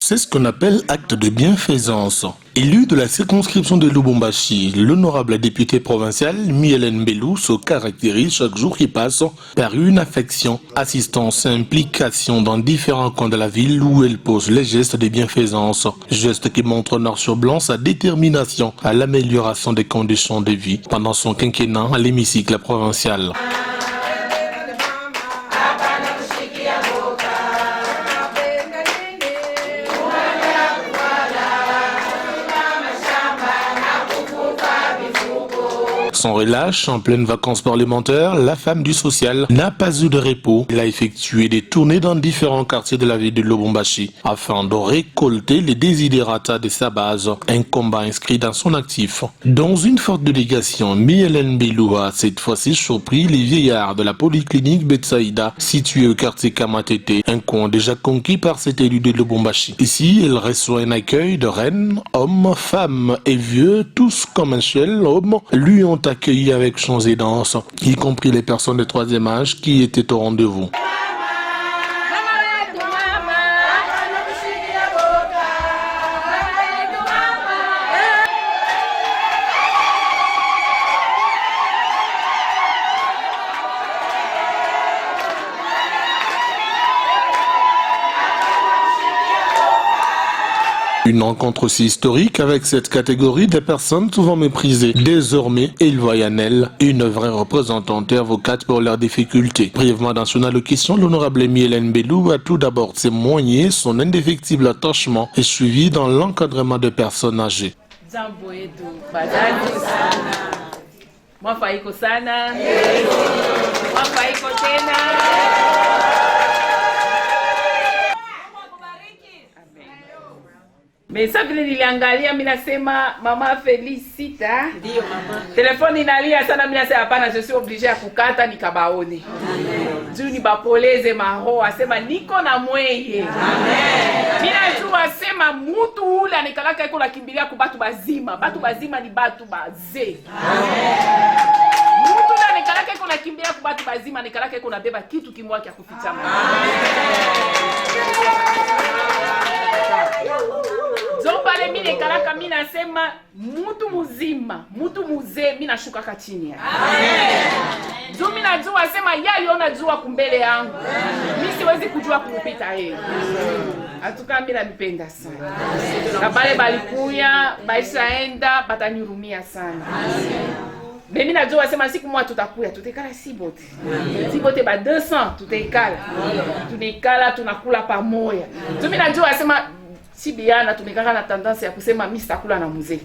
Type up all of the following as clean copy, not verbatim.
C'est ce qu'on appelle acte de bienfaisance. Élu de la circonscription de Lubumbashi, l'honorable député provincial Mielen Mbelu se caractérise chaque jour qui passe par une affection, assistance et implication dans différents coins de la ville où elle pose les gestes de bienfaisance. Gestes qui montrent noir sur blanc sa détermination à l'amélioration des conditions de vie pendant son quinquennat à l'hémicycle provincial. Sans relâche, en pleine vacances parlementaires, la femme du social n'a pas eu de repos. Elle a effectué des tournées dans différents quartiers de la ville de Lubumbashi afin de récolter les desiderata de sa base, un combat inscrit dans son actif. Dans une forte délégation, Mielen Mbelu a cette fois-ci surpris les vieillards de la polyclinique Betsaïda située au quartier Kamatete, un coin déjà conquis par cet élu de Lubumbashi. Ici, elle reçoit un accueil de reines, hommes, femmes et vieux, tous comme un seul homme, lui ont accueilli avec chants et danses, y compris les personnes de troisième âge qui étaient au rendez-vous. Une rencontre aussi historique avec cette catégorie de personnes souvent méprisées. Désormais, il voit en elle une vraie représentante et avocate pour leurs difficultés. Brièvement dans son allocution, l'honorable Mielen Mbelu a tout d'abord témoigné son indéfectible attachement et suivi dans l'encadrement de personnes âgées. Mais ça vile niliangalia mimi nasema mama Felicita. Ndio mama. Telefoni inalia sana mimi nasema hapana, je suis obligé ya kukata nikabaone. Amen. Juu ni bapoleze maho asema niko na mweye. Amen. Mimi najua asema mtu ule anikalaka iko nakimbilia ku batu bazima. Batu bazima ni batu baze. Amen. Mtu ule anikalaka iko nakimbilia ku batu bazima anikalaka iko nabeba kitu kimwa kia kuficha. Zombale mine kalaka mina sema mutu muzima, mutu muze mina shuka kachini. Amen. Zo mina jua sema yali ona jua kumbele yangu. Mimi siwezi kujua kumupita yeye. Atuka mina nipenda sana. Na bale balikuya, baishaenda, batanyurumia sana. Mimi najua sema siku moja tutakuya, tutekala sibote. Sibote ba 200 tutekala. Tunekala tunakula pamoja. Mimi najua sema si biana tumekaka na tendance ya kusema mimi sitakula na mzee.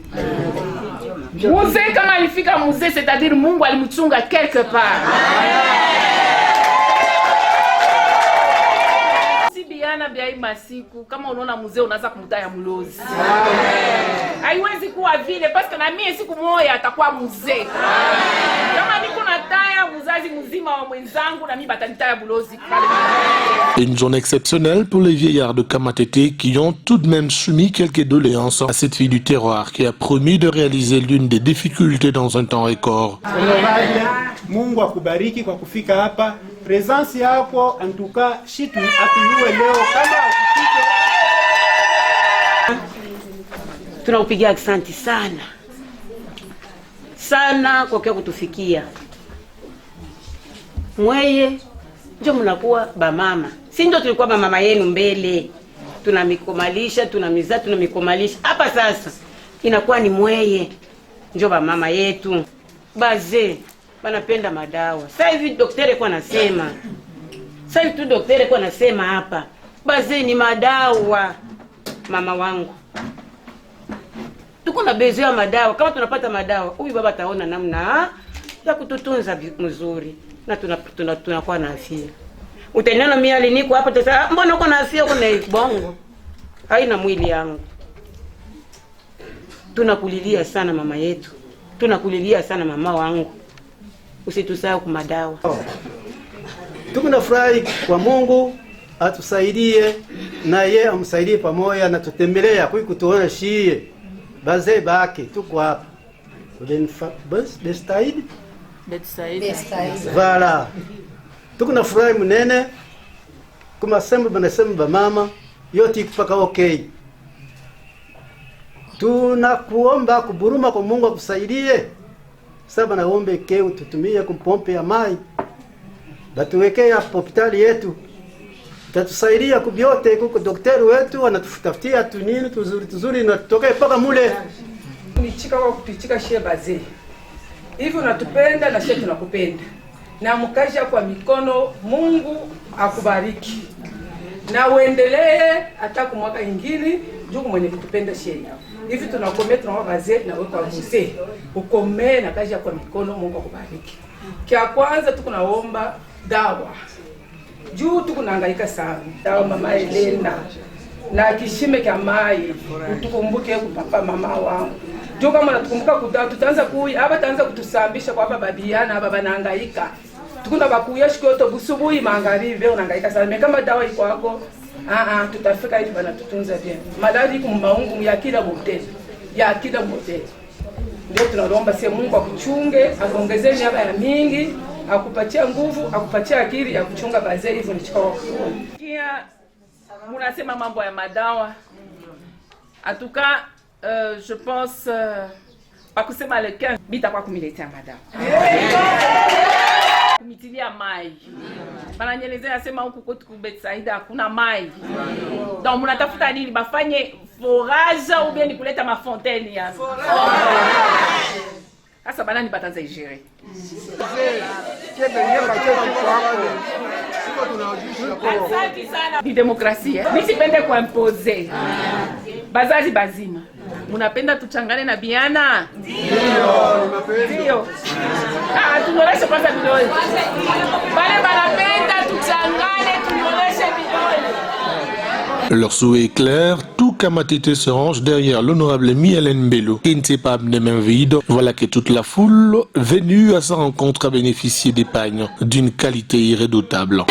Mzee kama alifika mzee, c'est-à-dire Mungu alimchunga quelque part. Si biana bia masiku kama unaona mzee unaanza kumtaya mlozi. Haiwezi kuwa vile parce que na mimi siku moja atakuwa mzee. Kama niko na taya mzazi mzima wa mwenzangu na mimi batanitaya mlozi pale. Une journée exceptionnelle pour les vieillards de Kamatete qui ont tout de même soumis quelques doléances à cette fille du terroir qui a promis de réaliser l'une des difficultés dans un temps record. Mungu akubariki kwa kufika hapa. Presence yako antuka shitu atuiwe leo kama ukifika. Tunaupigia asante sana. Sana kwa kutufikia. Mweye ndio mnakuwa ba mama. Si ndio tulikuwa ba mama yenu mbele. Tunamikomalisha, tunamiza, tunamikomalisha. Hapa sasa inakuwa ni mweye ndio ba mama yetu. Baze wanapenda madawa. Sasa hivi daktari kwa anasema. Sasa hivi tu daktari kwa anasema hapa. Baze ni madawa mama wangu. Tuko na bezo ya madawa. Kama tunapata madawa, huyu baba ataona namna ya kututunza mzuri na tunakuwa na afya. Utaniona mimi aliniko hapa sasa, mbona uko na afya uko na bongo? Haina mwili yangu. Tunakulilia sana mama yetu. Tunakulilia sana mama wangu. Usitusahau kwa madawa. Tunafurahi kwa Mungu atusaidie na yeye amsaidie pamoja na tutembelea kwa kutuona shie. Bazee baki tuko hapa. Betsaïda. Voilà. Tuko na furahi mnene. Kama sema banasema ba mama yote ikupaka okay. Tunakuomba kuburuma kwa Mungu akusaidie. Sasa naombe keu tutumie kumpompe ya mai. Batuwekea hospitali yetu. Tatusaidia kubyote kuko daktari wetu anatufutafutia tunini tuzuri na tutoke paka mule. Nichika kwa kupichika shie bazee. Hivi unatupenda na shie tunakupenda. Na mkasha kwa mikono, Mungu akubariki. Na uendelee hata kwa mwaka ingine juu mwenye kutupenda shie yao. Hivi tunakomea tunaomba bazee na wewe kwa mzee. Ukomee na kasha kwa mikono, Mungu akubariki. Kia kwanza tukunaomba dawa. Juu tukunahangaika sana. Dawa mama Elena. Na kishime kya mai. Utukumbuke kupapa mama wangu. Juu kama natukumbuka kudawa tutaanza kuya, hapa taanza kutusambisha kwa hapa babiana, hapa banahangaika. Tukuna bakuya shikoto busubuhi magharibi unahangaika sana. Kama dawa iko hapo, tutafika hivi bana tutunza bien. Madari iko maungu ya kila moteli. Ya kila moteli. Ndio tunaomba sie Mungu akuchunge, akuongezee miaka ya mingi, akupatia nguvu, akupatia akili ya kuchunga bazee hivyo nichao. Kia munasema mambo ya madawa. En tout cas, je pense pakusema le 15 bitakuwa kumiletea madawa. Kumitilia mai. Bananyelezea sema huku kwetu Betsaida hakuna mai. Donc munatafuta nini bafanye forage ou bien ni kuleta mafontaine ya. Sasa banani batanza igere. Ni demokrasia. Mimi sipende kuimposer. Bazazi bazima. Munapenda tuchangane na biana? Ndio. Tunoreshe kwanza vidole. Bale banapenda tuchangane tunoreshe vidole. Leur souhait est clair, tout Kamatété se range derrière l'honorable Mielen Mbelo, qui n'était pas des mains vides. Voilà que toute la foule venue à sa rencontre a bénéficié d'épargne d'une qualité irrédoutable.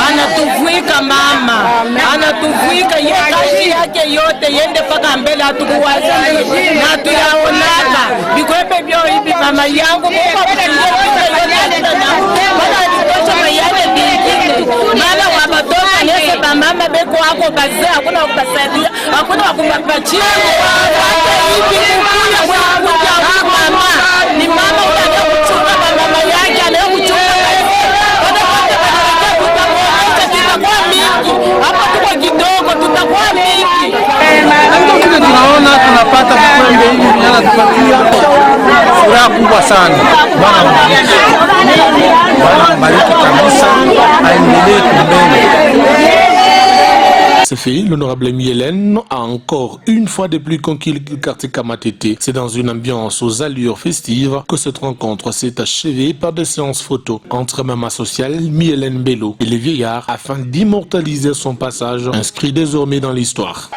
Anatuvuika mama, anatuvuika ye kazi yake yote yende paka mbele atukuwaza na tuyaonaka bikwepe byo hivi mama yangu Mungu akutunze yote na wala alitoa mayane bingine mala wabatoka yese mama beko wako bazee hakuna kubasaidia hakuna kumpatia hata hivi kukuya kwa mama ni mama unataka kuchunga mama yake anayokuchunga hapa tuko kidogo tutakuwa mingi. Ndio tunaona tunapata vikombe hivi vijana tupatia furaha kubwa sana. Bwana mbariki kabisa, aendelee kumbele. C'est fait, l'honorable Mielen a encore une fois de plus conquis le quartier Kamatété. C'est dans une ambiance aux allures festives que cette rencontre s'est achevée par des séances photos entre Maman Sociale, Mielen Mbelo et les vieillards afin d'immortaliser son passage inscrit désormais dans l'histoire.